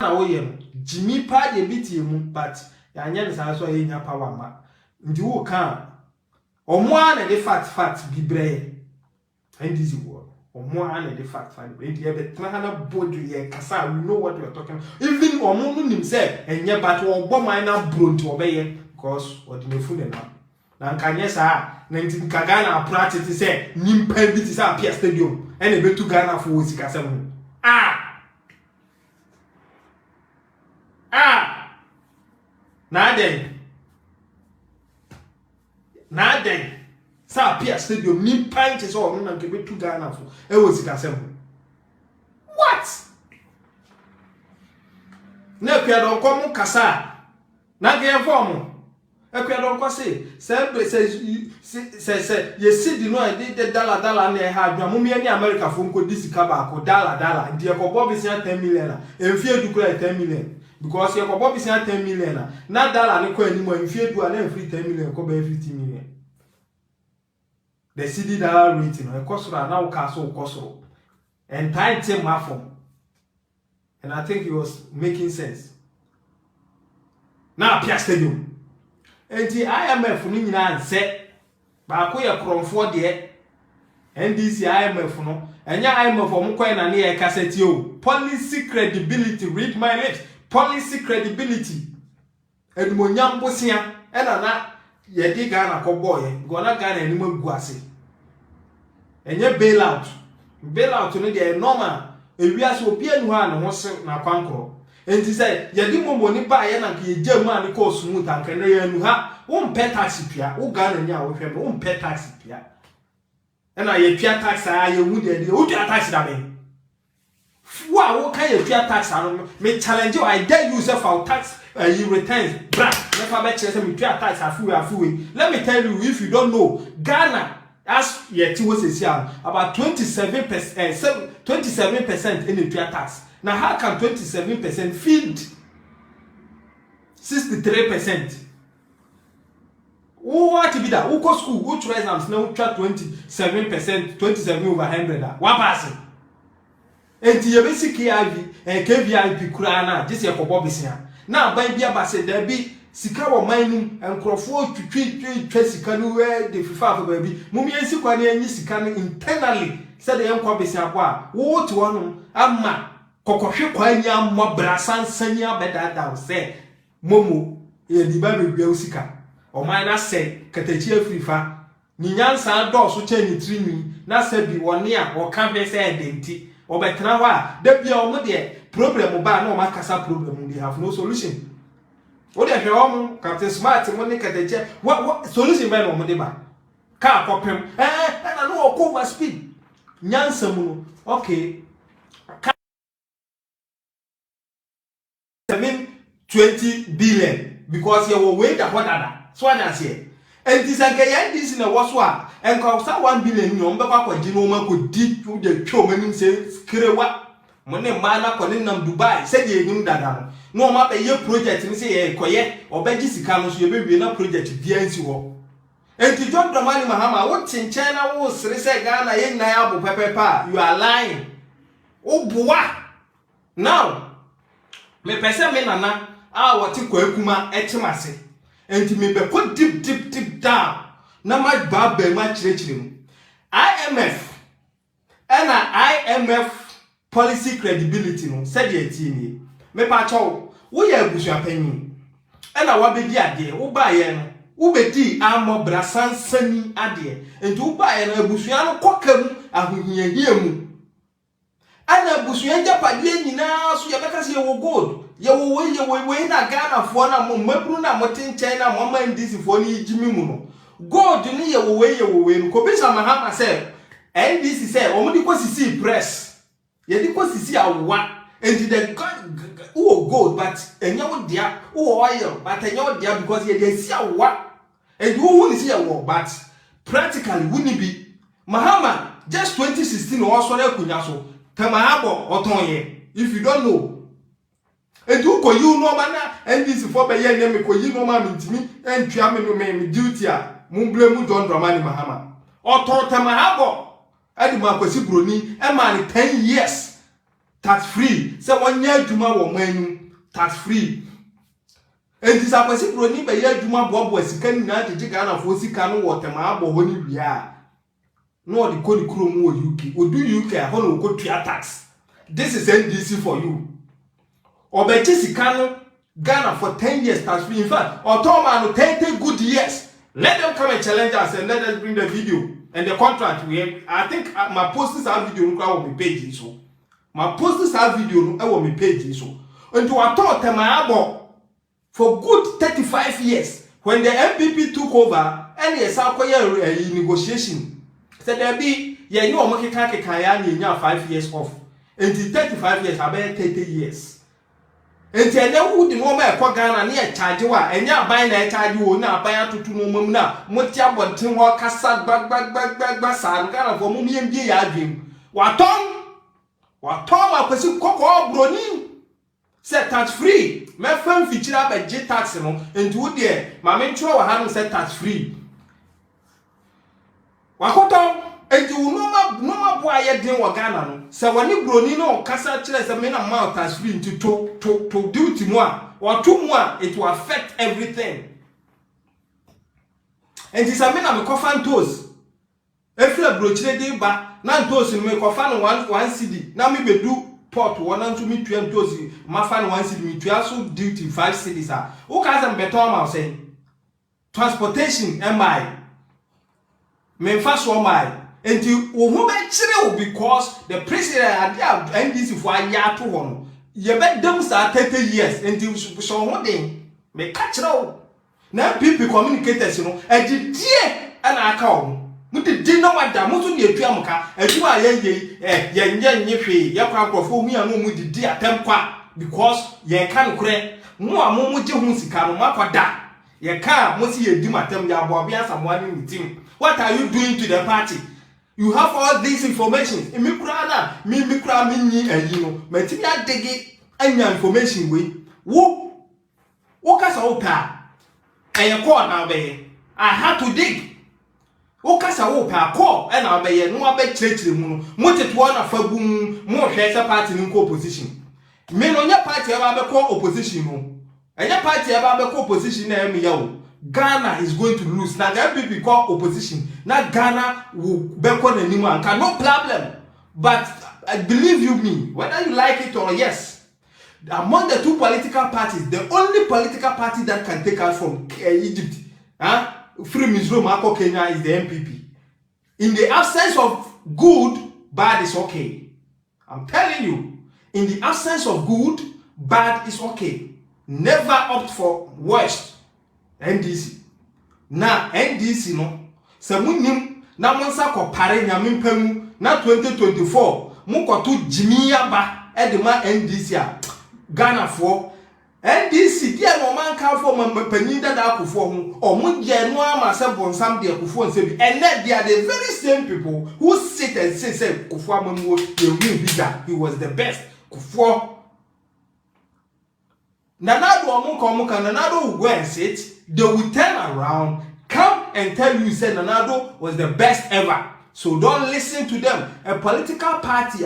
na wo ye no Jimmy pa de biti mu but ya anya ne sa so ye nya power ma ndi wo kan omo ana de fact bi bre and this word omo ana de fact bre de be tena na bodu ye kasa we know what we are talking even omo no nim say enye but wo gbo man na bronti obeye because what the food na nkanye sa na ntin kaga na practice say nimpa bi ti say Appiah stadium and e betu Ghana for wo sika sem na den sa Appiah stadium nimpa ti say o na nke betu Ghana for e wo sika sem what na Appiah don kom kasa na ge form Appiah don ko say you see the no the dollar na ha adwa mumia ni America fo nko disika ba ko dollar ndi e ko bob sia 10 million enfie du kura 10 million because e ko bob sia 10 million na dollar ni ko ani mo enfie du na free 10 million ko ba 50 million the CD dollar rate no e ko so na wo ka so ko so and time take my form and I think it was making sense now Appiah stadium enti IMF ni nyina anse ba ko ye kromfo de NDC IMF no enya IMF om koy na ne ye kaseti o policy credibility read my lips policy credibility edmo nyambosia na ye di Ghana ko boy go na Ghana ni magu ase enye bailout no de normal ewiase obi anu ha ne ho se na kwankro enti say ye di mombo ni ba ye na ke je mu ani ko smooth anka na ye anu ha wo mpe taxi pia wo Ghana nya wo hwe wo mpe taxi pia na ye pia tax a ye wu de wo pia tax da ben wo kan ye pia tax anu me challenge you I dare you say for tax you returns bra never be chere say me pia tax afuwe let me tell you if you don't know Ghana as ye ti wo sesi about 27% in the pia tax. Now how can 27% feed 63%? What to be that? Who go school? Who try exams? Now try 27%, 27 over 100. One person. And the basic KVIP Kurana, this year for Bobisia. Now by Bia Basse, there be Sikawa mining and Crawford to treat Sikanu where the FIFA baby. Mummy and Sikani and Sikani internally said the young Bobisia. What one? Amma. Kokoshe kwanya mo brasan sanya beda down say momo e di ba bebia usika o man na say katachi afrifa ni nyansa do so che ni trini na say bi woni a o kan be say identity o betena wa da bia o mo de problem ba na o makasa problem they have no solution o de hwe o mo captain smart mo ni katachi what solution ba no mo de ba ka kopem na no o over speed nyansa mu okay 20 billion because you will wait at what other so I say and this again this in a was what and cost 1 billion you mbekwa kwa jinoma ko di the show meaning say skrewa money mana ko nam Dubai say ye nim dada no ma be ye project ni say ye koye obeji sika no so ye be na project biansi ho enti John Dramani Mahama wo chenchen na wo sere say Ghana ye nnan abo pepepa you are lying obuwa now me pese me nana what you call Kuma etimase. And to me be put deep down. Na my babe my churchim. IMF and IMF policy credibility no said ye tini. Me pacho, we are busha penny. And I wa be ade, wo ba ye no. Wo be di amo brasan sani ade. And to ba ye no busha no kokam ahunhia mu. Ana busha japade nyina so ye beka se ye wo gold. Ye we na Ghana for na mo mabru na motin China mo man this for ni jimi mu no gold ni ye we no ko bisa Mahama say NDC say o mo di ko sisi press ye di ko sisi awa and the gold but enya wo dia wo oil but enya wo dia because ye dey see awa and wo ni see awa but practically we ni be Mahama just 2016 o so na kunya so tamahabo oton ye if you don't know. And you ko you no man and this for be ye name ko you no man ntimi and twa me no me duty a mun blame John Dramani Mahama o to tamahabo adi ma kwasi broni e ma ni 10 years tax free. Say one year juma wo manu tax free. Enti sa kwesi broni be ye juma bobo sika ni na tete Ghana fo sika no wo tema abo ho ni bia. No the kodi krom wo UK. Odu UK a ho no ko tua tax. This is NDC for you. Obechi sika no Ghana for 10 years tax free. In fact, Ottoman no 10 good years. Let them come and challenge us and let us bring the video and the contract. I think my posters have video on my page so. My posters have video on my page so. And to a thought about for good 35 years when the MPP took over and yes a negotiation. Said there be you know make kaya 5 years off. And 35 years about 30 years. Enti ene wu di no ma ekwa Ghana na e charge wa enya ban na e charge wo na ban atutu no mum na moti abonten ho kasa gbagbagbagba san Ghana for mum yem bie ya adwem watom akwesi kokko broni set tax free me fam fichira ba je tax no enti wo de ma me ntro wa ha no set tax free wakotom enti wo no ma bo aye den wo Ghana no se woni broni no kasa kire se me na ma tax free into to duty mo a or to mo a it will affect everything. Enti se me na me kofan toes efle brochire de ba na toes no me kofan 1 cedi na me bedu port wona nso me tua toes ma fa 1 cedi me tua so duty 5 cedis a wo ka se beto ma say transportation MI me fa so my enti wo hu be kire wo because the president had NDC for aya to ho ye be dem sa 30 years enti so ho den me ka kire wo na people communicators no agidie ana aka wo muti din no wada muso ne atua muka aduma ye nye hwe ye kwa krofo hu ya no mu didi atempa because ye kan kure mu amu je hu sika no makoda ye ka mo si ye di matem ya bo bia samwani meeting. What are you doing to the party? You have all this information. Me kura mi nyi ayi no. Matimi adege anya information we. Wo kasa wo pa. Eye call na be. I had to dig. Wo kasa wo pa call e na be ye no abe chirechire mu no. Mo teto na fabum mo hwe se party ni ko opposition. Me no nya party e ba be ko opposition no. Enya party e ba be ko opposition na emi ya wo. Ghana is going to lose. Now the MPP call opposition. Now Ghana will back on anymore. No problem. But believe you me, whether you like it or yes, among the two political parties, the only political party that can take us from Egypt, free Misro Marco Kenya is the MPP. In the absence of good, bad is okay. I'm telling you, in the absence of good, bad is okay. Never opt for worst. NDC na NDC no se munim na monsa ko pare nyamempam na 2024 mu koto jimiya ba e de ma NDC a Ghana for NDC dia no man kan for mapanyin dada akofo ho o mu je no ama se bonsam de akofo nse bi and they are the very same people who sit and say kofo amamu he was the best kofo Nanado omunka Nanado will go and sit. They will turn around, come and tell you say Nanado was the best ever. So don't listen to them. A political party